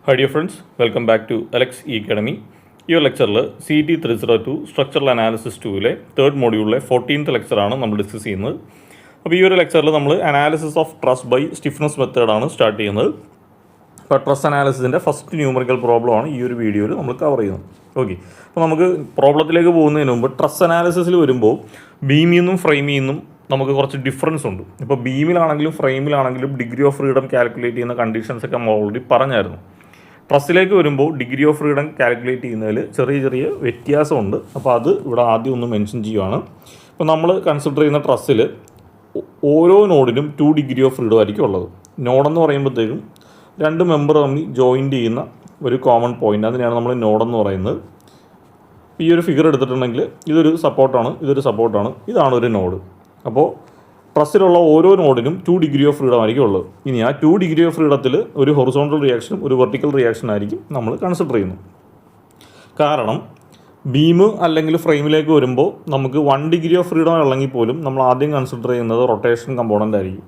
Hi dear friends, welcome back to Alex E Academy. ഈ ഒരു ലെക്ചറിൽ CT 302 സ്ട്രക്ചറൽ അനാലിസിസ് 2ലെ തേർഡ് മോഡ്യൂളിലെ 14th ലെക്ചറാണ് നമ്മൾ ഡിസ്കസ് ചെയ്യുന്നത്. അപ്പോൾ ഈ ഒരു ലെക്ചറിൽ നമ്മൾ analysis of truss by stiffness മെത്തേഡാണ് സ്റ്റാർട്ട് ചെയ്യുന്നത്. അപ്പോൾ ട്രസ് അനാലിസിസിൻ്റെ ഫസ്റ്റ് ന്യൂമറിക്കൽ പ്രോബ്ലമാണ് ഈ ഒരു വീഡിയോയിൽ നമ്മൾ കവർ ചെയ്യുന്നത്. ഓക്കെ, അപ്പോൾ നമുക്ക് പ്രോബ്ലത്തിലേക്ക് പോകുന്നതിന് മുമ്പ് ട്രസ് അനാലിസിസിൽ വരുമ്പോൾ ബീമിൽ നിന്നും ഫ്രെയിമിൽ നിന്നും നമുക്ക് കുറച്ച് ഡിഫറൻസ് ഉണ്ട്. ഇപ്പോൾ ബീമിലാണെങ്കിലും ഫ്രെയിമിലാണെങ്കിലും ഡിഗ്രി ഓഫ് ഫ്രീഡം കാൽക്കുലേറ്റ് ചെയ്യുന്ന കണ്ടീഷൻസൊക്കെ നമ്മൾ ഓൾറെഡി പറഞ്ഞായിരുന്നു. ട്രസ്സിലേക്ക് വരുമ്പോൾ ഡിഗ്രി ഓഫ് ഫ്രീഡം കാൽക്കുലേറ്റ് ചെയ്യുന്നതിൽ ചെറിയ വ്യത്യാസമുണ്ട്. അപ്പോൾ അത് ഇവിടെ ആദ്യം ഒന്ന് മെൻഷൻ ചെയ്യുവാണ്. ഇപ്പോൾ നമ്മൾ കൺസിഡർ ചെയ്യുന്ന ട്രസ്സിൽ ഓരോ നോഡിനും 2 ഡിഗ്രി ഓഫ് ഫ്രീഡം ആയിരിക്കും ഉള്ളത്. നോഡെന്ന് പറയുമ്പോഴത്തേക്കും രണ്ട് മെമ്പർ തമ്മിൽ ജോയിൻറ്റ് ചെയ്യുന്ന ഒരു കോമൺ പോയിൻ്റ്, അതിനെയാണ് നമ്മൾ നോഡെന്ന് പറയുന്നത്. ഈ ഒരു ഫിഗർ എടുത്തിട്ടുണ്ടെങ്കിൽ ഇതൊരു സപ്പോർട്ടാണ്, ഇതാണ് ഒരു നോഡ്. അപ്പോൾ ട്രസ്സിലുള്ള ഓരോ നോഡിനും 2 ഡിഗ്രി ഓഫ് ഫ്രീഡം ആയിരിക്കും ഉള്ളത്. ഇനി ആ 2 ഡിഗ്രി ഓഫ് ഫ്രീഡത്തിൽ ഒരു ഹൊറിസോണ്ടൽ റിയാക്ഷനും ഒരു വെർട്ടിക്കൽ റിയാക്ഷൻ ആയിരിക്കും നമ്മൾ കൺസിഡർ ചെയ്യുന്നത്. കാരണം ബീം അല്ലെങ്കിൽ ഫ്രെയിമിലേക്ക് വരുമ്പോൾ നമുക്ക് 1 ഡിഗ്രി ഓഫ് ഫ്രീഡം ഉള്ളെങ്കിൽ പോലും നമ്മൾ ആദ്യം കൺസിഡർ ചെയ്യുന്നത് റൊട്ടേഷൻ കമ്പോണൻ്റ് ആയിരിക്കും.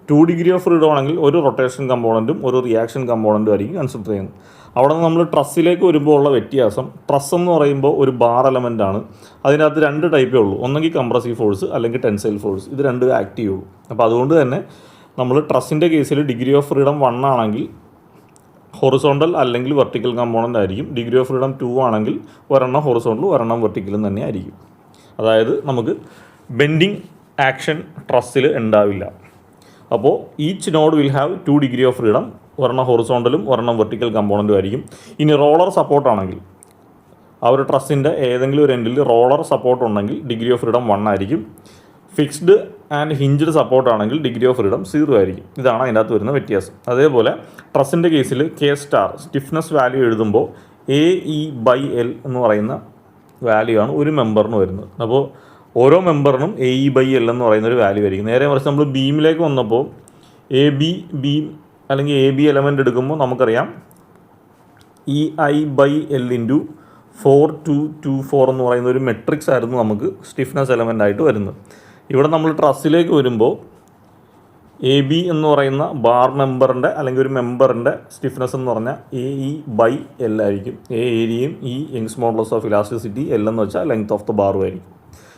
2 ഡിഗ്രി ഓഫ് ഫ്രീഡം ആണെങ്കിൽ ഒരു റൊട്ടേഷൻ കമ്പോണൻറ്റും ഒരു റിയാക്ഷൻ കമ്പോണൻറ്റും ആയിരിക്കും കൺസിഡർ ചെയ്യുന്നത്. അവിടെ നിന്ന് നമ്മൾ ട്രസ്സിലേക്ക് വരുമ്പോൾ ഉള്ള വ്യത്യാസം, ട്രസ് എന്ന് പറയുമ്പോൾ ഒരു ബാർ എലമെൻ്റാണ്. അതിനകത്ത് 2 ടൈപ്പേ ഉള്ളൂ, ഒന്നെങ്കിൽ കംപ്രസീവ് ഫോഴ്സ് അല്ലെങ്കിൽ ടെൻസൈൽ ഫോഴ്സ്, ഇത് 2 ആക്ട് ചെയ്യുള്ളൂ. അപ്പോൾ അതുകൊണ്ട് തന്നെ നമ്മൾ ട്രസ്സിൻ്റെ കേസിൽ ഡിഗ്രി ഓഫ് ഫ്രീഡം 1 ആണെങ്കിൽ ഹൊറിസോണ്ടൽ അല്ലെങ്കിൽ വെർട്ടിക്കൽ കമ്പോണൻ്റ് ആയിരിക്കും. ഡിഗ്രി ഓഫ് ഫ്രീഡം 2 ആണെങ്കിൽ ഒരെണ്ണം ഹൊറിസോണ്ടലും ഒരെണ്ണം വെർട്ടിക്കലും തന്നെ ആയിരിക്കും. അതായത് നമുക്ക് ബെൻഡിങ് ആക്ഷൻ ട്രസ്സിൽ ഉണ്ടാവില്ല. അപ്പോൾ each node will have 2 degree of freedom, ഒരെണ്ണം ഹൊറിസോണ്ടലും ഒരെണ്ണം വെർട്ടിക്കൽ കമ്പോണൻറ്റും ആയിരിക്കും. ഇനി റോളർ സപ്പോർട്ടാണെങ്കിൽ ആ ഒരു ട്രസ്സിൻ്റെ ഏതെങ്കിലും ഒരു എൻഡിൽ റോളർ സപ്പോർട്ട് ഉണ്ടെങ്കിൽ ഡിഗ്രി ഓഫ് ഫ്രീഡം 1 ആയിരിക്കും. ഫിക്സ്ഡ് ആൻഡ് ഹിഞ്ച്ഡ് സപ്പോർട്ടാണെങ്കിൽ ഡിഗ്രി ഓഫ് ഫ്രീഡം 0 ആയിരിക്കും. ഇതാണ് അതിനകത്ത് വരുന്ന വ്യത്യാസം. അതേപോലെ ട്രസ്സിൻ്റെ കേസിൽ K സ്റ്റാർ സ്റ്റിഫ്നെസ് വാല്യൂ എഴുതുമ്പോൾ AE/L എന്ന് പറയുന്ന വാല്യൂ ആണ് ഒരു മെമ്പറിന് വരുന്നത്. അപ്പോൾ ഓരോ മെമ്പറിനും AE/L എന്ന് പറയുന്നൊരു വാല്യൂ ആയിരിക്കും. നേരെ മറിച്ച് നമ്മൾ ബീമിലേക്ക് വന്നപ്പോൾ AB ബീം അല്ലെങ്കിൽ AB എലമെൻ്റ് എടുക്കുമ്പോൾ നമുക്കറിയാം EI/L × 4-2-2-4 എന്ന് പറയുന്ന ഒരു മെട്രിക്സ് ആയിരുന്നു നമുക്ക് സ്റ്റിഫ്നെസ് എലമെൻ്റ് ആയിട്ട് വരുന്നത്. ഇവിടെ നമ്മൾ ട്രസ്സിലേക്ക് വരുമ്പോൾ AB എന്ന് പറയുന്ന ബാർ മെമ്പറിൻ്റെ അല്ലെങ്കിൽ ഒരു മെമ്പറിൻ്റെ സ്റ്റിഫ്നെസ് എന്ന് പറഞ്ഞാൽ AE/L ആയിരിക്കും. A ഏരിയയും Young's modulus of elasticity, L എന്ന് വെച്ചാൽ ലെങ്ത് ഓഫ് ദ ബാറും ആയിരിക്കും.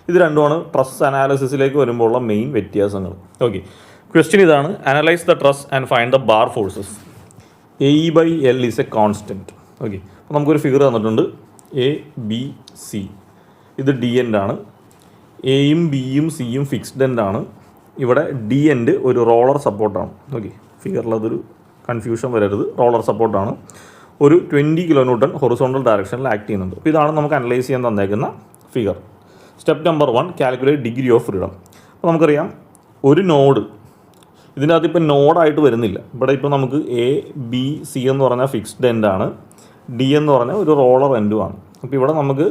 ഇത് രണ്ടുമാണ് ട്രസ് അനാലിസിസിലേക്ക് വരുമ്പോൾ ഉള്ള മെയിൻ വ്യത്യാസങ്ങൾ. ഓക്കെ, ക്വസ്റ്റ്യൻ ഇതാണ്: analyse the truss and find the bar forces. AE/L is a constant. Okay, അപ്പോൾ നമുക്കൊരു ഫിഗർ തന്നിട്ടുണ്ട് ABC. ഇത് ഡി എൻഡ് ആണ്. എയും ബിയും സിയും ഫിക്സ്ഡ് എൻഡ് ആണ്. ഇവിടെ ഡി എൻഡ് ഒരു റോളർ സപ്പോർട്ടാണ്. ഓക്കെ, ഫിഗറിൽ അതൊരു കൺഫ്യൂഷൻ വരരുത്. റോളർ സപ്പോർട്ടാണ്. ഒരു 20 kN ഹൊറിസോണ്ടൽ ഡയറക്ഷനിൽ ആക്ട് ചെയ്യുന്നുണ്ട്. അപ്പോൾ ഇതാണ് നമുക്ക് അനലൈസ് ചെയ്യാൻ തന്നേക്കുന്ന figure. Step number 1, calculate degree of freedom. അപ്പോൾ നമുക്കറിയാം ഒരു നോഡ്, ഇതിനകത്ത് ഇപ്പോൾ നോഡായിട്ട് വരുന്നില്ല. ഇവിടെ ഇപ്പോൾ നമുക്ക് ABC എന്ന് പറഞ്ഞാൽ ഫിക്സ്ഡ് എൻഡാണ്, ഡി എന്ന് പറഞ്ഞാൽ ഒരു റോളർ എൻഡുമാണ്. അപ്പോൾ ഇവിടെ നമുക്ക്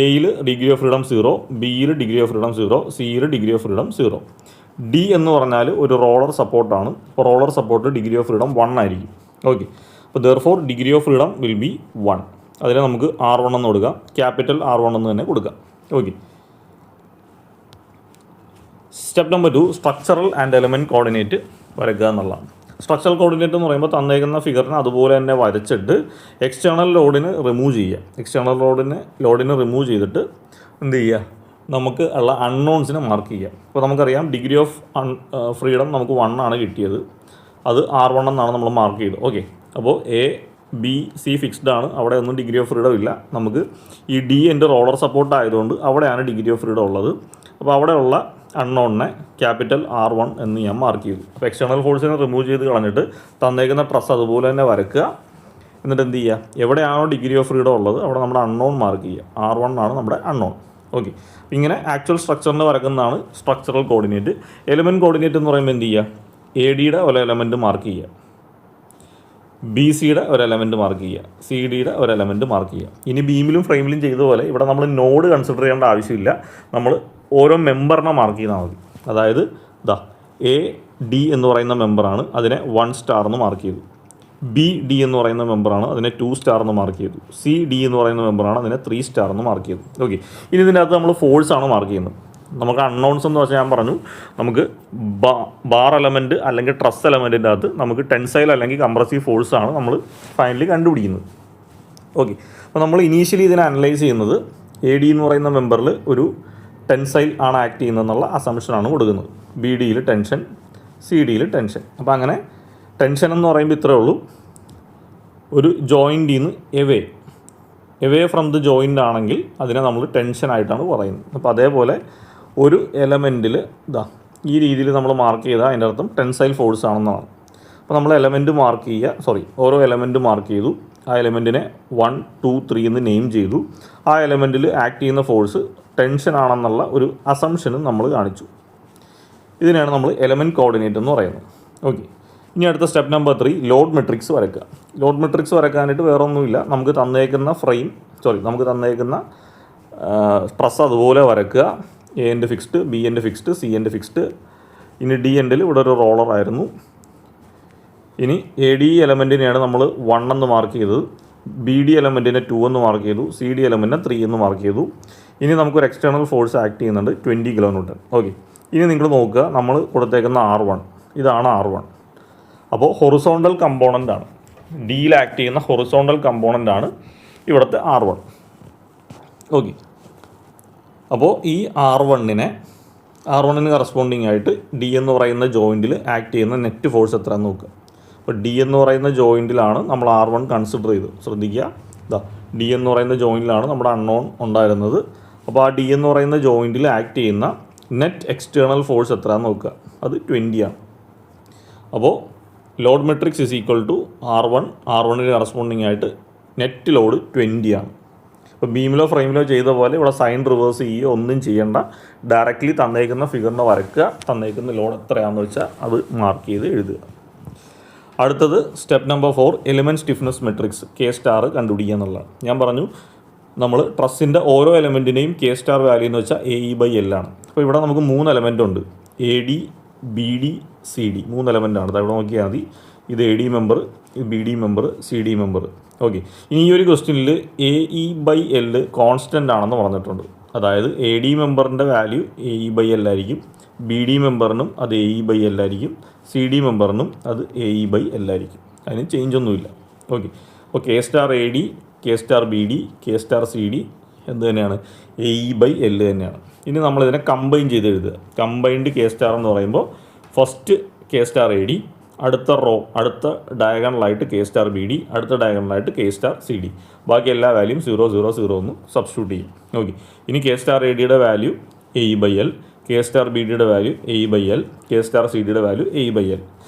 എയിൽ ഡിഗ്രി ഓഫ് ഫ്രീഡം 0, ബിയിൽ ഡിഗ്രി ഓഫ് ഫ്രീഡം 0, സിയിൽ ഡിഗ്രി ഓഫ് ഫ്രീഡം 0. ഡി എന്ന് പറഞ്ഞാൽ ഒരു റോളർ സപ്പോർട്ടാണ്. അപ്പോൾ roller support degree of freedom 1 ആയിരിക്കും. ഓക്കെ, അപ്പോൾ therefore degree of freedom will be 1. അതിനെ നമുക്ക് R1 എന്ന് കൊടുക്കാം, ക്യാപിറ്റൽ R1 എന്ന് തന്നെ കൊടുക്കാം. Okay, step number 2, structural and element coordinate വരയ്ക്കുക എന്നുള്ളതാണ്. സ്ട്രക്ചറൽ കോർഡിനേറ്റ് എന്ന് പറയുമ്പോൾ തന്നേക്കുന്ന ഫിഗറിന് അതുപോലെ തന്നെ വരച്ചിട്ട് എക്സ്റ്റേണൽ ലോഡിന് റിമൂവ് ചെയ്യുക. എക്സ്റ്റേണൽ ലോഡിന് റിമൂവ് ചെയ്തിട്ട് എന്ത് ചെയ്യുക, നമുക്ക് ഉള്ള അൺനോൺസിനെ മാർക്ക് ചെയ്യുക. അപ്പോൾ നമുക്കറിയാം ഡിഗ്രി ഓഫ് ഫ്രീഡം നമുക്ക് 1 ആണ് കിട്ടിയത്. അത് R1 എന്നാണ് നമ്മൾ മാർക്ക് ചെയ്തത്. ഓക്കെ, അപ്പോൾ ABC ഫിക്സ്ഡ് ആണ്, അവിടെ ഒന്നും ഡിഗ്രി ഓഫ് ഫ്രീഡം ഇല്ല. നമുക്ക് ഈ ഡി എൻ്റെ റോളർ സപ്പോർട്ട് ആയതുകൊണ്ട് അവിടെയാണ് ഡിഗ്രി ഓഫ് ഫ്രീഡം ഉള്ളത്. അപ്പോൾ അവിടെയുള്ള അൺനോണിനെ ക്യാപിറ്റൽ R1 എന്ന് ഞാൻ മാർക്ക് ചെയ്തു. അപ്പോൾ എക്സ്റ്റേണൽ ഫോഴ്സിനെ റിമൂവ് ചെയ്ത് കളഞ്ഞിട്ട് തന്നേക്കുന്ന ട്രസ് അതുപോലെ തന്നെ വരയ്ക്കുക. എന്നിട്ട് എന്ത് ചെയ്യുക, എവിടെയാണോ ഡിഗ്രി ഓഫ് ഫ്രീഡം ഉള്ളത് അവിടെ നമ്മുടെ അൺനോൺ മാർക്ക് ചെയ്യുക. R1 ആണ് നമ്മുടെ അൺനോൺ. ഓക്കെ, ഇങ്ങനെ ആക്ച്വൽ സ്ട്രക്ചറിനെ വരക്കുന്നതാണ് സ്ട്രക്ചറൽ കോർഡിനേറ്റ്. എലമെൻറ്റ് കോർഡിനേറ്റ് എന്ന് പറയുമ്പോൾ എന്ത് ചെയ്യുക, ADയുടെ ഒരു എലമെൻറ്റ് മാർക്ക് ചെയ്യുക, BCയുടെ ഒരു എലമെൻറ്റ് മാർക്ക് ചെയ്യുക, CD-യുടെ ഒരു എലമെൻറ്റ് മാർക്ക് ചെയ്യുക. ഇനി ബീമിലും ഫ്രെയിമിലും ചെയ്തതുപോലെ ഇവിടെ നമ്മൾ നോഡ് കൺസിഡർ ചെയ്യേണ്ട ആവശ്യമില്ല. നമ്മൾ ഓരോ മെമ്പറിനെ മാർക്ക് ചെയ്താൽ മതി. അതായത് AD എന്ന് പറയുന്ന മെമ്പറാണ്, അതിനെ 1 സ്റ്റാർ എന്ന് മാർക്ക് ചെയ്തു. BD എന്ന് പറയുന്ന മെമ്പറാണ്, അതിനെ 2 സ്റ്റാർ എന്ന് മാർക്ക് ചെയ്തു. CD എന്ന് പറയുന്ന മെമ്പറാണ്, അതിനെ 3 സ്റ്റാർ എന്ന് മാർക്ക് ചെയ്തു. ഓക്കെ, ഇനി ഇതിനകത്ത് നമ്മൾ ഫോഴ്സാണ് മാർക്ക് ചെയ്യുന്നത്. നമുക്ക് അൺനോൺസ് എന്ന് വെച്ചാൽ ഞാൻ പറഞ്ഞു, നമുക്ക് ബാർ എലമെൻറ്റ് അല്ലെങ്കിൽ ട്രസ് എലമെൻറ്റിൻ്റെ അകത്ത് നമുക്ക് ടെൻസൈൽ അല്ലെങ്കിൽ കംപ്രസീവ് ഫോഴ്സാണ് നമ്മൾ ഫൈനലി കണ്ടുപിടിക്കുന്നത്. ഓക്കെ, അപ്പോൾ നമ്മൾ ഇനീഷ്യലി ഇതിനെ അനലൈസ് ചെയ്യുന്നത് എ ഡി എന്ന് പറയുന്ന മെമ്പറിൽ ഒരു ടെൻസൈൽ ആണ് ആക്ട് ചെയ്യുന്നതെന്നുള്ള അസംഷനാണ് കൊടുക്കുന്നത്. ബി ഡിയിൽ ടെൻഷൻ, സി ഡിയിൽ ടെൻഷൻ. അപ്പോൾ അങ്ങനെ ടെൻഷൻ എന്ന് പറയുമ്പോൾ ഇത്രയേ ഉള്ളൂ, ഒരു ജോയിൻറ്റിൽ നിന്ന് എവേ ഫ്രം ദ ജോയിൻ്റ് ആണെങ്കിൽ അതിനെ നമ്മൾ ടെൻഷനായിട്ടാണ് പറയുന്നത്. അപ്പോൾ അതേപോലെ ഒരു എലമെൻറ്റിൽ ഈ രീതിയിൽ നമ്മൾ മാർക്ക് ചെയ്താൽ അതിൻ്റെ അർത്ഥം ടെൻസൈൽ ഫോഴ്സ് ആണെന്നാണ്. അപ്പോൾ നമ്മൾ ഓരോ എലമെൻറ്റ് മാർക്ക് ചെയ്തു, ആ എലമെൻറ്റിനെ 1, 2, 3 എന്ന് നെയിം ചെയ്തു. ആ എലമെൻറ്റിൽ ആക്ട് ചെയ്യുന്ന ഫോഴ്സ് ടെൻഷൻ ആണെന്നുള്ള ഒരു അസംഷനും നമ്മൾ കാണിച്ചു. ഇതിനെയാണ് നമ്മൾ എലമെൻറ്റ് കോർഡിനേറ്റ് എന്ന് പറയുന്നത്. ഓക്കെ, ഇനി അടുത്ത സ്റ്റെപ്പ് നമ്പർ 3, ലോഡ് മെട്രിക്സ് വരയ്ക്കുക. ലോഡ് മെട്രിക്സ് വരയ്ക്കാനായിട്ട് വേറെ ഒന്നുമില്ല, നമുക്ക് തന്നേക്കുന്ന ട്രസ് അതുപോലെ വരയ്ക്കുക. A end fixed, B end fixed, C end fixed. ഇനി ഡി എൻഡിൽ ഇവിടെ ഒരു റോളർ ആയിരുന്നു. ഇനി എ ഡി എലമെൻറ്റിനെയാണ് നമ്മൾ 1 എന്ന് മാർക്ക് ചെയ്തത്, ബി ഡി എലമെൻറ്റിനെ 2 എന്ന് മാർക്ക് ചെയ്തു, സി ഡി എലമെൻറ്റിനെ 3 എന്ന് മാർക്ക് ചെയ്തു. ഇനി നമുക്കൊരു എക്സ്റ്റേണൽ ഫോഴ്സ് ആക്ട് ചെയ്യുന്നുണ്ട് 20 kN. ഓക്കെ, ഇനി നിങ്ങൾ നോക്കുക, നമ്മൾ കൊടുത്തേക്കുന്ന R1 ഇതാണ് R1. അപ്പോൾ ഹൊറിസോണ്ടൽ കമ്പോണൻ്റ് ആണ്, ഡിയിൽ ആക്ട് ചെയ്യുന്ന ഹൊറിസോണ്ടൽ കമ്പോണൻ്റ് ആണ് ഇവിടുത്തെ R1. ഓക്കെ, അപ്പോൾ ഈ R1ന് കറസ്പോണ്ടിങ് ആയിട്ട് ഡി എന്ന് പറയുന്ന ജോയിൻറ്റിൽ ആക്ട് ചെയ്യുന്ന നെറ്റ് ഫോഴ്സ് എത്രയാണെന്ന് നോക്കുക. അപ്പോൾ ഡി എന്ന് പറയുന്ന ജോയിൻറ്റിലാണ് നമ്മൾ R1 കൺസിഡർ ചെയ്തത്. ശ്രദ്ധിക്കുക, ഡി എന്ന് പറയുന്ന ജോയിൻറ്റിലാണ് നമ്മുടെ അൺനോൺ ഉണ്ടായിരുന്നത്. അപ്പോൾ ആ ഡി എന്ന് പറയുന്ന ജോയിൻറ്റിൽ ആക്ട് ചെയ്യുന്ന നെറ്റ് എക്സ്റ്റേണൽ ഫോഴ്സ് എത്രയാണെന്ന് നോക്കുക, അത് 20 ആണ്. അപ്പോൾ load matrix is equal to R1ന് കറസ്പോണ്ടിങ് ആയിട്ട് നെറ്റ് ലോഡ് 20 ആണ്. ഇപ്പോൾ ബീമിലോ ഫ്രെയിമിലോ ചെയ്ത പോലെ ഇവിടെ സൈൻ റിവേഴ്സ് ചെയ്യുകയോ ഒന്നും ചെയ്യേണ്ട, ഡയറക്റ്റ്ലി തന്നേക്കുന്ന ഫിഗറിനെ വരയ്ക്കുക, തന്നേക്കുന്ന ലോഡ് എത്രയാണെന്ന് വെച്ചാൽ അത് മാർക്ക് ചെയ്ത് എഴുതുക. അടുത്തത് step number 4, element stiffness matrix K star കണ്ടുപിടിക്കുക എന്നുള്ളതാണ്. ഞാൻ പറഞ്ഞു നമ്മൾ ട്രസ്സിൻ്റെ ഓരോ എലമെൻറ്റിനെയും കെ സ്റ്റാർ വാല്യൂ എന്ന് വെച്ചാൽ AE/L ആണ്. അപ്പോൾ ഇവിടെ നമുക്ക് 3 എലമെൻ്റ് ഉണ്ട്, AD, BD, CD 3 എലമെൻ്റാണ്. ഇവിടെ നോക്കിയാൽ മതി, ഇത് AD member, BD member, CD member. Okay, ഇനി ഈ ഒരു ക്വസ്റ്റ്യനിൽ AE/L കോൺസ്റ്റൻ്റ് ആണെന്ന് പറഞ്ഞിട്ടുണ്ട്. അതായത് AD മെമ്പറിൻ്റെ വാല്യൂ AE/L ആയിരിക്കും, BD മെമ്പറിനും അത് AE/L ആയിരിക്കും, CD മെമ്പറിനും അത് AE/L ആയിരിക്കും. അതിന് ചേഞ്ച് ഒന്നുമില്ല. ഓക്കെ, അപ്പോൾ K star AD, K star BD, K star CD എന്ത് തന്നെയാണ്, AE/L തന്നെയാണ്. ഇനി നമ്മളിതിനെ കമ്പൈൻ ചെയ്ത് എഴുതുക. കമ്പൈൻഡ് കെ സ്റ്റാർ എന്ന് പറയുമ്പോൾ ഫസ്റ്റ് കെ സ്റ്റാർ AD, അടുത്ത ഡയഗണലായിട്ട് കെ സ്റ്റാർ BD, അടുത്ത ഡയഗണലായിട്ട് കെ സ്റ്റാർ CD. ബാക്കി എല്ലാ വാല്യൂം 0, 0, 0 എന്ന് സബ്സ്റ്റിറ്റ്യൂട്ട് ചെയ്യും. ഓക്കെ, ഇനി കെ സ്റ്റാർ ADയുടെ വാല്യൂ AE/L, കെ സ്റ്റാർ BDയുടെ വാല്യൂ AE/L, കെ സ്റ്റാർ CDയുടെ വാല്യൂ AE/L.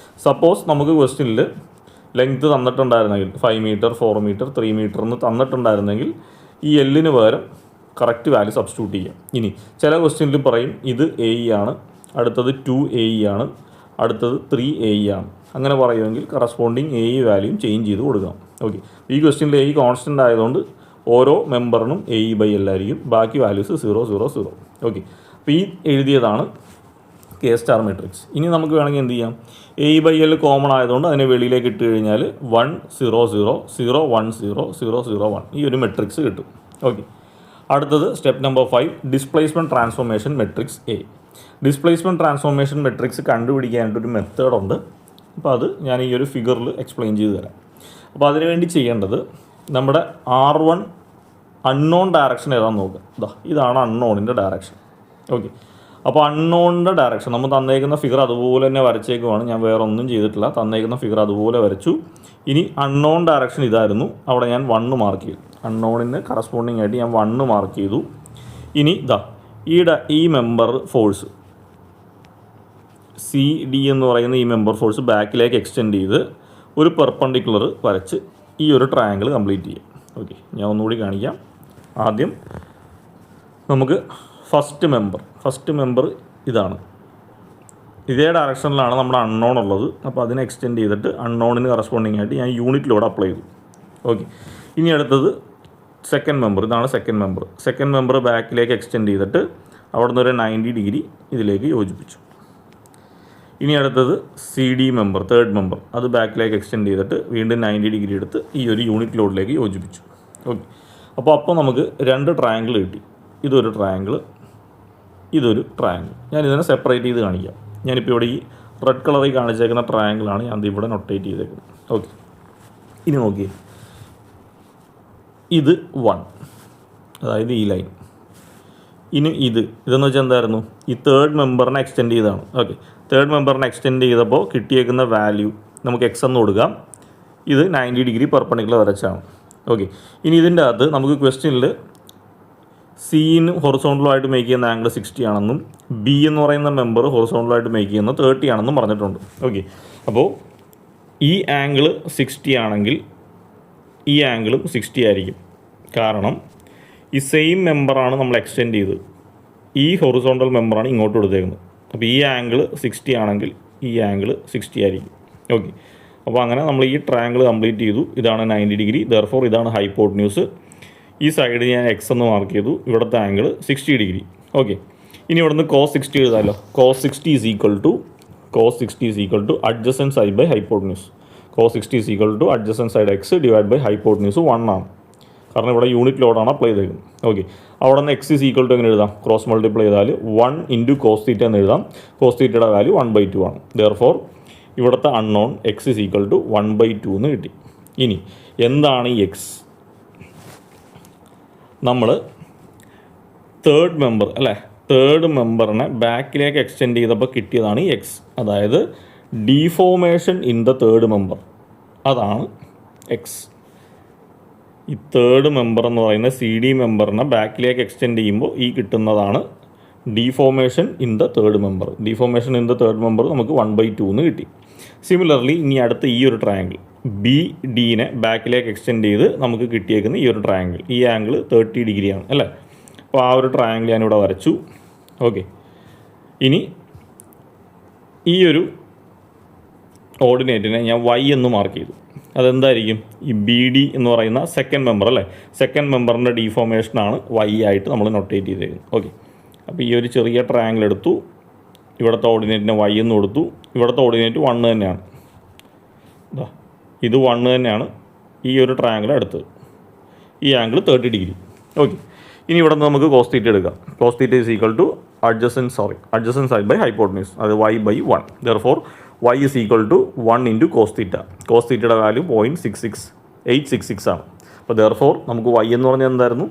സപ്പോസ് നമുക്ക് ക്വസ്റ്റ്യനിൽ ലെങ്ത്ത് തന്നിട്ടുണ്ടായിരുന്നെങ്കിൽ 5 മീറ്റർ, 4 മീറ്റർ, 3 മീറ്റർ എന്ന് തന്നിട്ടുണ്ടായിരുന്നെങ്കിൽ ഈ എല്ലിന് പകരം കറക്റ്റ് വാല്യൂ സബ്സ്റ്റിറ്റ്യൂട്ട് ചെയ്യാം. ഇനി ചില ക്വസ്റ്റ്യനിൽ പറയും ഇത് AE ആണ്, അടുത്തത് 2 AE ആണ്, അടുത്തത് 3 AE ആണ്. അങ്ങനെ പറയുമെങ്കിൽ കറസ്പോണ്ടിങ് AE വാല്യൂം ചേഞ്ച് ചെയ്ത് കൊടുക്കാം. ഓക്കെ, ഈ ക്വസ്റ്റ്യനിൽ AE കോൺസ്റ്റൻ്റ് ആയതുകൊണ്ട് ഓരോ മെമ്പറിനും AE/L ആയിരിക്കും, ബാക്കി വാല്യൂസ് 0, 0, 0. ഓക്കെ, അപ്പോൾ ഈ എഴുതിയതാണ് കെ സ്റ്റാർ മെട്രിക്സ്. ഇനി നമുക്ക് വേണമെങ്കിൽ എന്ത് ചെയ്യാം, AE/L കോമൺ ആയതുകൊണ്ട് അതിനെ വെളിയിലേക്ക് ഇട്ട് കഴിഞ്ഞാൽ 1, 0, 0, 0, 1, 0, 0, 0, 1 ഈ ഒരു മെട്രിക്സ് കിട്ടും. ഓക്കെ, അടുത്തത് step number 5, displacement transformation matrix A. Displacement transformation matrix കണ്ടുപിടിക്കാനായിട്ടൊരു മെത്തേഡുണ്ട്. അപ്പോൾ അത് ഞാൻ ഈ ഒരു ഫിഗറിൽ എക്സ്പ്ലെയിൻ ചെയ്ത് തരാം. അപ്പോൾ അതിനുവേണ്ടി ചെയ്യേണ്ടത് നമ്മുടെ R1 അൺനോൺ ഡയറക്ഷൻ ഏതാണെന്ന് നോക്കുക. ഇതാണ് അൺനോണിൻ്റെ ഡയറക്ഷൻ. ഓക്കെ, അപ്പോൾ അൺനോണിൻ്റെ ഡയറക്ഷൻ നമ്മൾ തന്നേക്കുന്ന ഫിഗർ അതുപോലെ തന്നെ വരച്ചേക്കുവാണ്, ഞാൻ വേറെ ഒന്നും ചെയ്തിട്ടില്ല, തന്നേക്കുന്ന ഫിഗർ അതുപോലെ വരച്ചു. ഇനി അൺനോൺ ഡയറക്ഷൻ ഇതായിരുന്നു, അവിടെ ഞാൻ 1 മാർക്ക് ചെയ്തു, അൺനോണിന് കറസ്പോണ്ടിങ് ആയിട്ട് ഞാൻ 1 മാർക്ക് ചെയ്തു. ഇനി ഈ മെമ്പർ ഫോഴ്സ് CD എന്ന് പറയുന്ന ഈ മെമ്പർ ഫോഴ്സ് ബാക്കിലേക്ക് എക്സ്റ്റെൻഡ് ചെയ്ത് ഒരു പെർപെൻഡിക്കുലർ വരച്ച് ഈ ഒരു ട്രയാങ്കിൾ കംപ്ലീറ്റ് ചെയ്യാം. ഓക്കെ, ഞാൻ ഒന്നുകൂടി കാണിക്കാം. ആദ്യം നമുക്ക് ഫസ്റ്റ് മെമ്പർ ഇതാണ്, ഇതേ ഡയറക്ഷനിലാണ് നമ്മുടെ അൺനോൺ ഉള്ളത്. അപ്പോൾ അതിനെ എക്സ്റ്റെൻഡ് ചെയ്തിട്ട് അൺനോണിന് കറസ്പോണ്ടിങ് ആയിട്ട് ഞാൻ യൂണിറ്റ് ലോഡ് അപ്ലൈ ചെയ്തു. ഓക്കെ, ഇനി അടുത്തത് സെക്കൻഡ് മെമ്പർ, ഇതാണ് സെക്കൻഡ് മെമ്പർ ബാക്കിലേക്ക് എക്സ്റ്റെൻഡ് ചെയ്തിട്ട് അവിടെ നിന്ന് ഒരു 90 ഡിഗ്രി ഇതിലേക്ക് യോജിപ്പിച്ചു. ഇനി അടുത്തത് CD മെമ്പർ, തേർഡ് മെമ്പർ, അത് ബാക്കിലേക്ക് എക്സ്റ്റെൻഡ് ചെയ്തിട്ട് വീണ്ടും 90 ഡിഗ്രി എടുത്ത് ഈ ഒരു യൂണിറ്റ് ലോഡിലേക്ക് യോജിപ്പിച്ചു. ഓക്കെ, അപ്പോൾ നമുക്ക് 2 ട്രയാങ്കിൾ കിട്ടി. ഇതൊരു ട്രയാങ്കിൾ, ഇതൊരു ട്രയാങ്കിൾ. ഞാൻ ഇതിനെ സെപ്പറേറ്റ് ചെയ്ത് കാണിക്കാം. ഞാനിപ്പോൾ ഇവിടെ ഈ റെഡ് കളറിൽ കാണിച്ചേക്കുന്ന ട്രയാങ്കിളാണ് ഞാൻ ഇവിടെ നൊട്ടേറ്റ് ചെയ്തേക്കുന്നത്. ഓക്കെ, ഇനി നോക്കിയേ, ഇത് 1, അതായത് ഈ ലൈൻ. ഇനി ഇതെന്ന് വെച്ചാൽ എന്തായിരുന്നു, ഈ തേർഡ് മെമ്പറിനെ എക്സ്റ്റെൻഡ് ചെയ്തതാണ്. ഓക്കെ, തേർഡ് മെമ്പറിനെ എക്സ്റ്റെൻഡ് ചെയ്തപ്പോൾ കിട്ടിയേക്കുന്ന വാല്യൂ നമുക്ക് എക്സ് എന്ന് കൊടുക്കാം. ഇത് 90 ഡിഗ്രി പെർപെൻഡിക്കുലർ വരച്ചാണ്. ഓക്കെ, ഇനി ഇതിൻ്റെ അകത്ത് നമുക്ക് ക്വസ്റ്റ്യനിൽ സീന് ഹൊറിസോണ്ടലായിട്ട് മേക്ക് ചെയ്യുന്ന ആംഗിൾ 60 ആണെന്നും ബി എന്ന് പറയുന്ന മെമ്പർ ഹൊറിസോണ്ടലായിട്ട് മേക്ക് ചെയ്യുന്നത് 30 ആണെന്നും പറഞ്ഞിട്ടുണ്ട്. ഓക്കെ, അപ്പോൾ ഈ ആംഗിൾ 60 ആണെങ്കിൽ ഈ ആംഗിളും 60 ആയിരിക്കും. കാരണം ഈ സെയിം മെമ്പറാണ് നമ്മൾ എക്സ്റ്റെൻഡ് ചെയ്ത്, ഈ ഹൊറിസോണ്ടൽ മെമ്പറാണ് ഇങ്ങോട്ട് കൊടുത്തേക്കുന്നത്. അപ്പോൾ ഈ ആംഗിൾ 60 ആണെങ്കിൽ ഈ ആംഗിൾ 60 ആയിരിക്കും. ഓക്കെ, അപ്പോൾ അങ്ങനെ നമ്മൾ ഈ ട്രയാങ്കിൾ കംപ്ലീറ്റ് ചെയ്തു. ഇതാണ് 90 ഡിഗ്രി, ദെർഫോർ ഇതാണ് ഹൈപ്പോട്ടന്യൂസ്. ഈ സൈഡ് ഞാൻ എക്സ് എന്ന് മാർക്ക് ചെയ്തു. ഇവിടുത്തെ ആംഗിൾ 60 ഡിഗ്രി. ഓക്കെ, ഇനി ഇവിടുന്ന് cos 60 എഴുതാമല്ലോ. cos 60 is equal to adjacent side by hypotenuse. cos 60 is equal to adjacent side x divide by hypotenuse 1 ആണ്. കാരണം ഇവിടെ യൂണിറ്റ് ലോഡാണ് അപ്ലൈ ചെയ്തേക്കുന്നത്. ഓക്കെ, അവിടെ നിന്ന് എക്സ് ഈസ് ഈക്വൽ ടു എങ്ങനെ എഴുതാം, ക്രോസ് മൾട്ടിപ്ലൈ ചെയ്താൽ 1 ഇൻറ്റു കോസ് തീറ്റ എന്ന് എഴുതാം. കോസ് തീറ്റയുടെ വാല്യൂ 1/2 ആണ്. ദെർഫോർ ഇവിടുത്തെ unknown x is equal to 1/2 എന്ന് കിട്ടി. ഇനി എന്താണ് ഈ എക്സ്? നമ്മൾ തേർഡ് മെമ്പർ അല്ലേ, തേർഡ് മെമ്പറിനെ ബാക്കിലേക്ക് എക്സ്റ്റെൻഡ് ചെയ്തപ്പോൾ കിട്ടിയതാണ് ഈ എക്സ്. അതായത് deformation in the third member, അതാണ് എക്സ്. ഈ തേർഡ് മെമ്പർ എന്ന് പറയുന്ന സി ഡി മെമ്പറിനെ ബാക്കിലേക്ക് എക്സ്റ്റെൻഡ് ചെയ്യുമ്പോൾ ഈ കിട്ടുന്നതാണ് deformation in the third member. Deformation in the third member നമുക്ക് 1/2 എന്ന് കിട്ടി. സിമിലർലി ഇനി അടുത്ത ഈ ഒരു ട്രയാങ്കിൾ ബി ഡീനെ ബാക്കിലേക്ക് എക്സ്റ്റെൻഡ് ചെയ്ത് നമുക്ക് കിട്ടിയേക്കുന്ന ഈ ഒരു ട്രയാങ്കിൾ, ഈ ആംഗിൾ 30 ഡിഗ്രിയാണ് അല്ലേ. അപ്പോൾ ആ ഒരു ട്രയാങ്കിൾ ഞാനിവിടെ വരച്ചു. ഓക്കെ, ഇനി ഈ ഒരു ഓർഡിനേറ്റിനെ ഞാൻ വൈ എന്ന് മാർക്ക് ചെയ്തു. അതെന്തായിരിക്കും, ഈ ബി ഡി എന്ന് പറയുന്ന സെക്കൻഡ് മെമ്പർ അല്ലേ, സെക്കൻഡ് മെമ്പറിൻ്റെ ഡീഫോമേഷനാണ് വൈ ആയിട്ട് നമ്മൾ നൊട്ടേറ്റ് ചെയ്തേക്കുന്നത്. ഓക്കെ, അപ്പോൾ ഈ ഒരു ചെറിയ ട്രയാങ്കിൾ എടുത്തു, ഇവിടുത്തെ ഓർഡിനേറ്റിനെ വൈ എന്ന് കൊടുത്തു. ഇവിടുത്തെ ഓർഡിനേറ്റ് 1 തന്നെയാണ്, ഇത് 1 തന്നെയാണ്. ഈ ഒരു ട്രയാങ്കിൾ എടുത്തത്, ഈ ആംഗിൾ 30 ഡിഗ്രി. ഓക്കെ, ഇനി ഇവിടെ നിന്ന് നമുക്ക് കോസ് തീറ്റ എടുക്കാം. Cos theta is equal to adjacent side by hypotenuse, അത് y/1. Therefore y is equal to 1 into cos theta. Cos തീറ്റയുടെ വാല്യൂ 0.866 ആണ്. അപ്പോൾ ദെർഫോർ നമുക്ക് y എന്ന് പറഞ്ഞാൽ എന്തായിരുന്നു,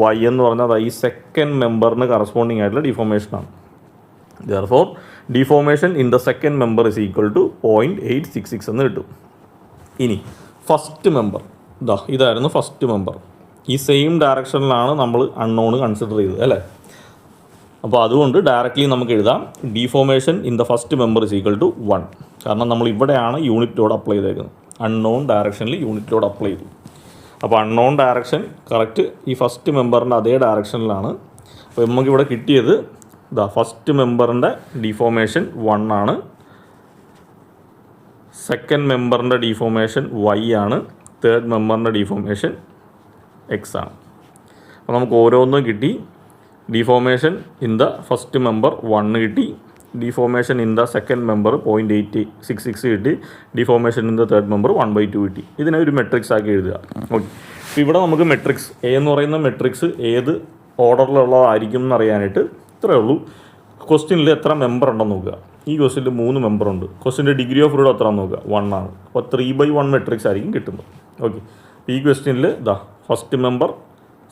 y എന്ന് പറഞ്ഞാൽ ഈ സെക്കൻഡ് മെമ്പറിന് കറസ്പോണ്ടിങ് ആയിട്ടുള്ള ഡിഫോമേഷനാണ്. Therefore deformation in the second member is equal to 0.866 എന്ന് കിട്ടും. ഇനി ഫസ്റ്റ് മെമ്പർ, ഇതായിരുന്നു ഫസ്റ്റ് മെമ്പർ. ഈ സെയിം ഡയറക്ഷനിലാണ് നമ്മൾ അൺനോൺ കൺസിഡർ ചെയ്തത് അല്ലേ. അപ്പോൾ അതുകൊണ്ട് ഡയറക്റ്റ്ലി നമുക്ക് എഴുതാം deformation in the first member is equal to 1. കാരണം നമ്മൾ ഇവിടെയാണ് യൂണിറ്റ് ലോഡ് അപ്ലൈ ചെയ്തേക്കുന്നത്. അൺനോൺ ഡയറക്ഷനിൽ യൂണിറ്റ് ലോഡ് അപ്ലൈ ചെയ്തു. അപ്പോൾ അൺനോൺ ഡയറക്ഷൻ കറക്റ്റ് ഈ ഫസ്റ്റ് മെമ്പറിൻ്റെ അതേ ഡയറക്ഷനിലാണ്. അപ്പോൾ നമുക്കിവിടെ കിട്ടിയത് ഫസ്റ്റ് മെമ്പറിൻ്റെ ഡിഫോമേഷൻ 1 ആണ്, സെക്കൻഡ് മെമ്പറിൻ്റെ ഡിഫോമേഷൻ y ആണ്, തേർഡ് മെമ്പറിൻ്റെ ഡിഫോമേഷൻ x ആണ്. അപ്പോൾ നമുക്ക് ഓരോന്നും കിട്ടി. Deformation in the first member 1 കിട്ടി, deformation in the second member 0.866 കിട്ടി, deformation in the third member 1/2 കിട്ടി. ഇതിനെ ഒരു മെട്രിക്സ് ആക്കി എഴുതുക. ഓക്കെ, അപ്പോൾ ഇവിടെ നമുക്ക് മെട്രിക്സ് എ എന്ന് പറയുന്ന മെട്രിക്സ് ഏത് ഓർഡറിലുള്ളതായിരിക്കും എന്നറിയാനായിട്ട് ഇത്രയേ ഉള്ളൂ. ക്വസ്റ്റ്യനിൽ എത്ര മെമ്പർ ഉണ്ടെന്ന് നോക്കുക. ഈ ക്വസ്റ്റ്യനിൽ 3 മെമ്പർ ഉണ്ട്. ക്വസ്റ്റ്യൻ്റെ ഡിഗ്രി ഓഫ് ഫ്രീഡം എത്ര നോക്കുക, 1 ആണ്. അപ്പോൾ 3/1 മെട്രിക്സ് ആയിരിക്കും കിട്ടുന്നത്. ഓക്കെ, ഈ ക്വസ്റ്റ്യനിൽ first member,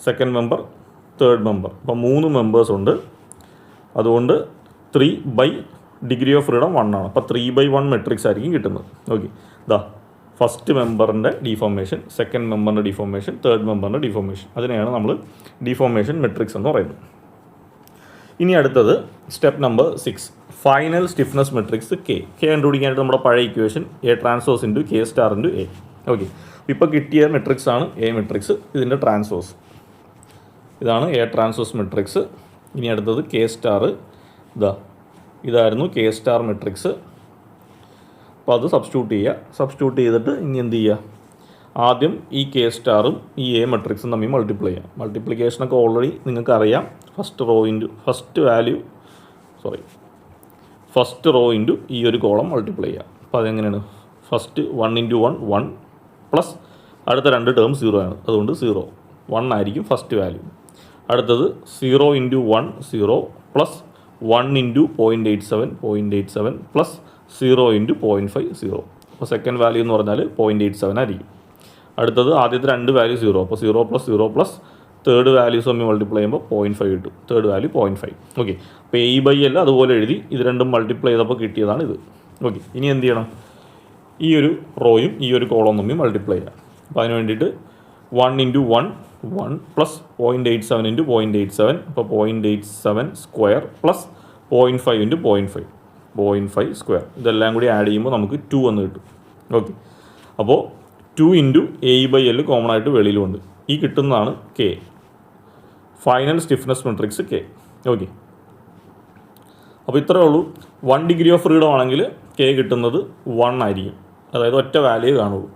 second member, third member, അപ്പോൾ 3 മെമ്പേഴ്സ് ഉണ്ട്. അതുകൊണ്ട് 3 ഡിഗ്രി ഓഫ് ഫ്രീഡം 1 ആണ്. അപ്പോൾ 3/1 മെട്രിക്സ് ആയിരിക്കും കിട്ടുന്നത്. ഓക്കെ, ഫസ്റ്റ് മെമ്പറിൻ്റെ ഡിഫോമേഷൻ, സെക്കൻഡ് മെമ്പറിൻ്റെ ഡിഫോമേഷൻ, തേർഡ് മെമ്പറിൻ്റെ ഡിഫോമേഷൻ, അതിനെയാണ് നമ്മൾ ഡിഫോമേഷൻ മെട്രിക്സ് എന്ന് പറയുന്നത്. ഇനി അടുത്തത് step number 6, final stiffness matrix K കണ്ടുപിടിക്കാനായിട്ട് നമ്മുടെ പഴയ equation A transpose into K star into A. Okay, ഇപ്പോൾ കിട്ടിയ മെട്രിക്സ് ആണ് എ മെട്രിക്സ്, ഇതിൻ്റെ ട്രാൻസ്പോസ് ഇതാണ് എ ട്രാൻസ്പോസ് മെട്രിക്സ്. ഇനി അടുത്തത് കെ സ്റ്റാർ, ഇതായിരുന്നു കെ സ്റ്റാർ മെട്രിക്സ്. അപ്പോൾ അത് സബ്സ്റ്റിറ്റ്യൂട്ട് ചെയ്തിട്ട് ഇനി എന്ത് ചെയ്യുക, ആദ്യം ഈ കെ സ്റ്റാറും ഈ എ മെട്രിക്സും തമ്മിൽ മൾട്ടിപ്ലൈ ചെയ്യാം. മൾട്ടിപ്ലിക്കേഷനൊക്കെ ഓൾറെഡി നിങ്ങൾക്ക് അറിയാം. ഫസ്റ്റ് റോ ഇൻറ്റു ഈ ഒരു കോളം മൾട്ടിപ്ലൈ ചെയ്യാം. അപ്പോൾ അതെങ്ങനെയാണ്, ഫസ്റ്റ് 1 × 1 1 പ്ലസ് അടുത്ത 2 ടേം 0 ആണ്, അതുകൊണ്ട് 0 1 ആയിരിക്കും ഫസ്റ്റ് വാല്യൂ. അടുത്തത് 0 × 1 0 പ്ലസ് 1 ഇൻറ്റു 0.87 പ്ലസ് 0 ഇൻറ്റു 0.50. അപ്പോൾ സെക്കൻഡ് വാല്യൂ എന്ന് പറഞ്ഞാൽ 0.87 ആയിരിക്കും. അടുത്തത് ആദ്യത്തെ രണ്ട് വാല്യൂ 0, അപ്പോൾ 0 പ്ലസ് തേർഡ് വാല്യൂസ് തമ്മിൽ മൾട്ടിപ്ലൈ ചെയ്യുമ്പോൾ 0.5 കിട്ടും. Third value 0.5. ഓക്കെ, അപ്പോൾ A/L അതുപോലെ എഴുതി, ഇത് രണ്ടും മൾട്ടിപ്ലൈ ചെയ്തപ്പോൾ കിട്ടിയതാണ് ഇത്. ഓക്കെ, ഇനി എന്ത് ചെയ്യണം? ഈ ഒരു റോയും ഈ ഒരു കോളം തമ്മിൽ മൾട്ടിപ്ലൈ ചെയ്യാം. അപ്പോൾ അതിന് വേണ്ടിയിട്ട് 1 ഇൻറ്റു 1 പ്ലസ് 0.87 ഇൻറ്റു 0.87, അപ്പോൾ 0.87 സ്ക്വയർ പ്ലസ് 0.5 ഇൻറ്റു 0.5 സ്ക്വയർ, ഇതെല്ലാം കൂടി ആഡ് ചെയ്യുമ്പോൾ നമുക്ക് 2 എന്ന് കിട്ടും. ഓക്കെ, അപ്പോൾ 2 ഇൻറ്റു A/L കോമൺ ആയിട്ട് വെളിയിലുണ്ട്. ഈ കിട്ടുന്നതാണ് K, final stiffness matrix K. Okay, അപ്പോൾ ഇത്രയേ ഉള്ളൂ. 1 ഡിഗ്രി ഓഫ് ഫ്രീഡം ആണെങ്കിൽ K കിട്ടുന്നത് 1 ആയിരിക്കും, അതായത് ഒറ്റ വാല്യൂ കാണുള്ളൂ.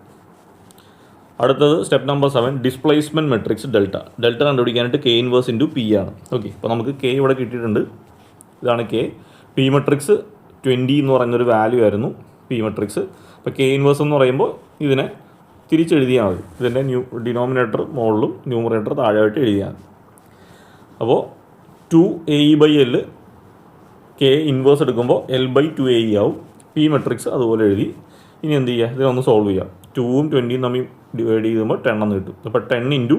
അടുത്തത് step number 7, displacement matrix delta. Delta കണ്ടുപിടിക്കാനായിട്ട് K ഇൻവേഴ്സ് ഇൻറ്റു P ആണ്. ഓക്കെ, അപ്പോൾ നമുക്ക് K ഇവിടെ കിട്ടിയിട്ടുണ്ട്. ഇതാണ് K. P മെട്രിക്സ് 20 എന്ന് പറയുന്നൊരു വാല്യൂ ആയിരുന്നു P മെട്രിക്സ്. അപ്പോൾ K ഇൻവേഴ്സ് എന്ന് പറയുമ്പോൾ ഇതിനെ തിരിച്ചെഴുതിയാൽ മതി. ഇതിൻ്റെ ഡിനോമിനേറ്റർ മുകളിലും ന്യൂമറേറ്റർ താഴെയായിട്ട് എഴുതിയാൽ മതി. അപ്പോൾ 2A/L K ഇൻവേഴ്സ് എടുക്കുമ്പോൾ L/2AE ആവും. P മെട്രിക്സ് അതുപോലെ എഴുതി. ഇനി എന്ത് ചെയ്യുക? ഇതിനൊന്ന് സോൾവ് ചെയ്യാം. 2ഉം 20ഉം തമ്മിൽ ഡിവൈഡ് ചെയ്യുമ്പോൾ 10 എന്ന് കിട്ടും. അപ്പോൾ 10 ഇൻറ്റു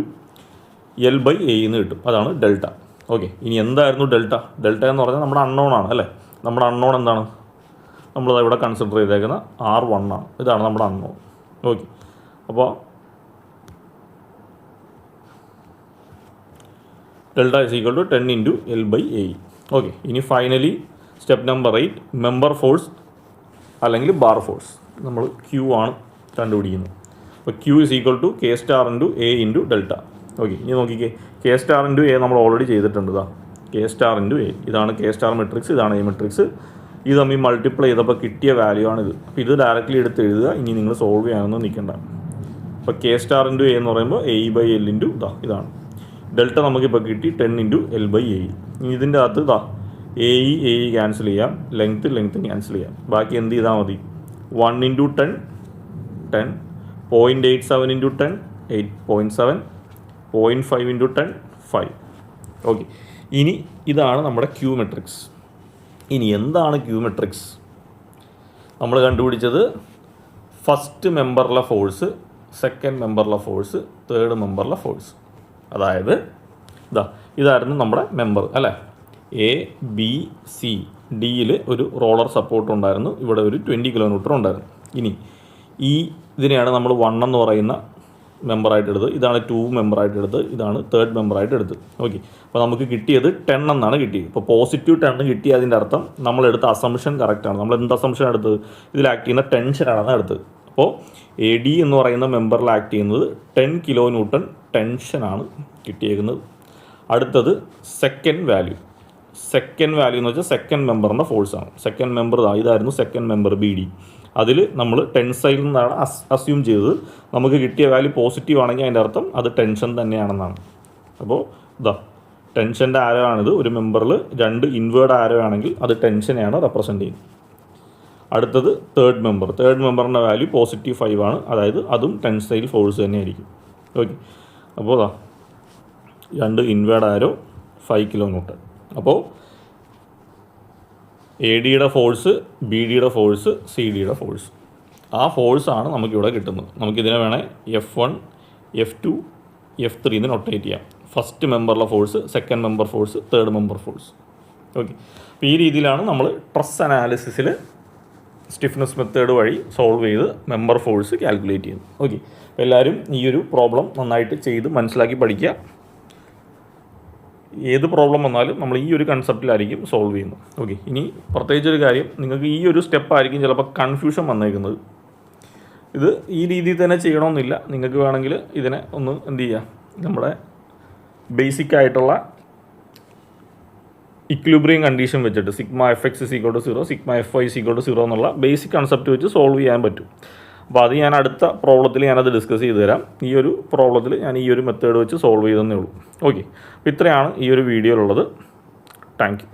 L/AE എന്ന് കിട്ടും. അതാണ് ഡെൽറ്റ. ഓക്കെ, ഇനി എന്തായിരുന്നു ഡെൽറ്റ? ഡെൽറ്റ എന്ന് പറഞ്ഞാൽ നമ്മുടെ അൺനോൺ ആണ് അല്ലേ? നമ്മുടെ അൺനോൺ എന്താണ്? നമ്മൾ ഇവിടെ കൺസിഡർ ചെയ്തേക്കുന്ന R1 ആണ്. ഇതാണ് നമ്മുടെ അൺനോൺ. ഓക്കെ, അപ്പോൾ delta is equal to 10 into L/AE. Okay, ഇനി finally step number 8, member force അല്ലെങ്കിൽ ബാർ ഫോഴ്സ്. നമ്മൾ Q ആണ് കണ്ടുപിടിക്കുന്നത്. അപ്പോൾ Q is equal to K star into A ഇൻറ്റു ഡെൽറ്റ. ഓക്കെ, ഇനി നോക്കിക്കേ, K സ്റ്റാർ ഇൻറ്റു A നമ്മൾ ഓൾറെഡി ചെയ്തിട്ടുണ്ട്. K സ്റ്റാർ ഇൻറ്റു A, ഇതാണ് K സ്റ്റാർ മെട്രിക്സ്, ഇതാണ് A മെട്രിക്സ്. ഇത് തമ്മിൽ മൾട്ടിപ്ലൈ ചെയ്തപ്പോൾ കിട്ടിയ വാല്യൂ ആണിത്. അപ്പോൾ ഇത് ഡയറക്റ്റ്ലി എടുത്ത് എഴുതുക. ഇനി നിങ്ങൾ സോൾവ് ചെയ്യാനൊന്നും നിൽക്കണ്ട. അപ്പോൾ K സ്റ്റാർ ഇൻറ്റു A എന്ന് പറയുമ്പോൾ A/L ഇൻറ്റു ഇതാണ് ഡെൽറ്റ. നമുക്കിപ്പോൾ കിട്ടി 10 ഇൻറ്റു L/AE. ഇനി ഇതിൻ്റെ അകത്ത് AE ക്യാൻസൽ ചെയ്യാം, ലെങ്ത്ത് ക്യാൻസൽ ചെയ്യാം. ബാക്കി എന്ത് ചെയ്താൽ മതി? 1 ഇൻറ്റു 10 10, 0.87 ഇൻറ്റു 10 8.7, 0.5 ഇൻറ്റു 10 5. ഓക്കെ, ഇനി ഇതാണ് നമ്മുടെ Q മെട്രിക്സ്. ഇനി എന്താണ് Q മെട്രിക്സ്? നമ്മൾ കണ്ടുപിടിച്ചത് ഫസ്റ്റ് മെമ്പറിലെ ഫോഴ്സ്, സെക്കൻഡ് മെമ്പറിലെ ഫോഴ്സ്, തേർഡ് മെമ്പറിലെ ഫോഴ്സ്. അതായത് ഇതായിരുന്നു നമ്മുടെ മെമ്പർ അല്ലേ? ABCDയിൽ ഒരു റോളർ സപ്പോർട്ട് ഉണ്ടായിരുന്നു. ഇവിടെ ഒരു 20 കിലോമീറ്റർ ഉണ്ടായിരുന്നു. ഇനി ഇതിനെയാണ് നമ്മൾ 1 എന്ന് പറയുന്ന മെമ്പറായിട്ട് എടുത്തത്. ഇതാണ് 2 മെമ്പറായിട്ട് എടുത്തത്. ഇതാണ് തേർഡ് മെമ്പറായിട്ട് എടുത്തത്. ഓക്കെ, അപ്പോൾ നമുക്ക് കിട്ടിയത് 10 എന്നാണ് കിട്ടിയത്. ഇപ്പോൾ പോസിറ്റീവ് 10 കിട്ടിയതിൻ്റെ അർത്ഥം നമ്മളെടുത്ത അസംഷൻ കറക്റ്റാണ്. നമ്മൾ എന്ത് അസംഷൻ എടുത്തത്? ഇതിൽ ആക്ട് ചെയ്യുന്ന ടെൻഷനാണ് എടുത്തത്. അപ്പോൾ AD എന്ന് പറയുന്ന മെമ്പറിൽ ആക്ട് ചെയ്യുന്നത് 10 കിലോ ന്യൂട്ടൺ ടെൻഷനാണ് കിട്ടിയേക്കുന്നത്. അടുത്തത് സെക്കൻഡ് വാല്യൂ എന്ന് വെച്ചാൽ സെക്കൻഡ് മെമ്പറിൻ്റെ ഫോഴ്സാണ്. സെക്കൻഡ് മെമ്പർ ഇതായിരുന്നു സെക്കൻഡ് മെമ്പർ BD. അതിൽ നമ്മൾ ടെൻസൈൽ നിന്നാണ് അസ്യൂം ചെയ്തത്. നമുക്ക് കിട്ടിയ വാല്യൂ പോസിറ്റീവ് ആണെങ്കിൽ അതിൻ്റെ അർത്ഥം അത് ടെൻഷൻ തന്നെയാണെന്നാണ്. അപ്പോൾ ടെൻഷൻ്റെ ആരോ ആണിത്. ഒരു മെമ്പറിൽ 2 ഇൻവേർഡ് ആരോ ആണെങ്കിൽ അത് ടെൻഷനെയാണ് റെപ്രസെൻറ്റ് ചെയ്യുന്നത്. അടുത്തത് തേർഡ് മെമ്പറിൻ്റെ വാല്യൂ പോസിറ്റീവ് 5 ആണ്. അതായത് അതും ടെൻസൈൽ ഫോഴ്സ് തന്നെയായിരിക്കും. ഓക്കെ, അപ്പോൾ 2 ഇൻവേർഡ് ആരോ 5 കിലോ ന്യൂട്ടൺ. അപ്പോൾ ADയുടെ ഫോഴ്സ്, BDയുടെ ഫോഴ്സ്, CDയുടെ ഫോഴ്സ്. ആ ഫോഴ്സാണ് നമുക്കിവിടെ കിട്ടുന്നത്. നമുക്കിതിനെ വേണേൽ F1, F2, F3 എന്ന് നൊട്ടേറ്റ് ചെയ്യാം. ഫസ്റ്റ് മെമ്പറിലെ force, second member force, third member force. Okay, അപ്പോൾ ഈ രീതിയിലാണ് നമ്മൾ ട്രസ് അനാലിസിസിൽ സ്റ്റിഫ്നെസ് മെത്തേഡ് വഴി സോൾവ് ചെയ്ത് മെമ്പർ ഫോഴ്സ് കാൽക്കുലേറ്റ് ചെയ്യുന്നത്. ഓക്കെ, അപ്പോൾ എല്ലാവരും ഈ ഒരു പ്രോബ്ലം നന്നായിട്ട് ചെയ്ത് മനസ്സിലാക്കി പഠിക്കുക. ഏത് പ്രോബ്ലം വന്നാലും നമ്മൾ ഈ ഒരു കൺസെപ്റ്റിലായിരിക്കും സോൾവ് ചെയ്യുന്നത്. ഓക്കെ, ഇനി പ്രത്യേകിച്ചൊരു കാര്യം, നിങ്ങൾക്ക് ഈ ഒരു സ്റ്റെപ്പായിരിക്കും ചിലപ്പോൾ കൺഫ്യൂഷൻ വന്നേക്കുന്നത്. ഇത് ഈ രീതിയിൽ തന്നെ ചെയ്യണമെന്നില്ല. നിങ്ങൾക്ക് വേണമെങ്കിൽ ഇതിനെ ഒന്ന് എന്ത് ചെയ്യുക, നമ്മുടെ ബേസിക് ആയിട്ടുള്ള ഇക്വിലിബ്രിയം കണ്ടീഷൻ വെച്ചിട്ട് σfx = 0, σfy = 0 എന്നുള്ള ബേസിക് കൺസെപ്റ്റ് വെച്ച് സോൾവ് ചെയ്യാൻ പറ്റും. അപ്പോൾ അത് ഞാൻ അടുത്ത പ്രോബ്ലത്തിൽ ഞാനത് ഡിസ്കസ് ചെയ്ത് തരാം. ഈ ഒരു പ്രോബ്ലത്തിൽ ഞാൻ ഈ ഒരു മെത്തേഡ് വെച്ച് സോൾവ് ചെയ്തെന്നേ ഉള്ളൂ. ഓക്കെ, അപ്പോൾ ഇത്രയാണ് ഈ ഒരു വീഡിയോയിലുള്ളത്. Thank you.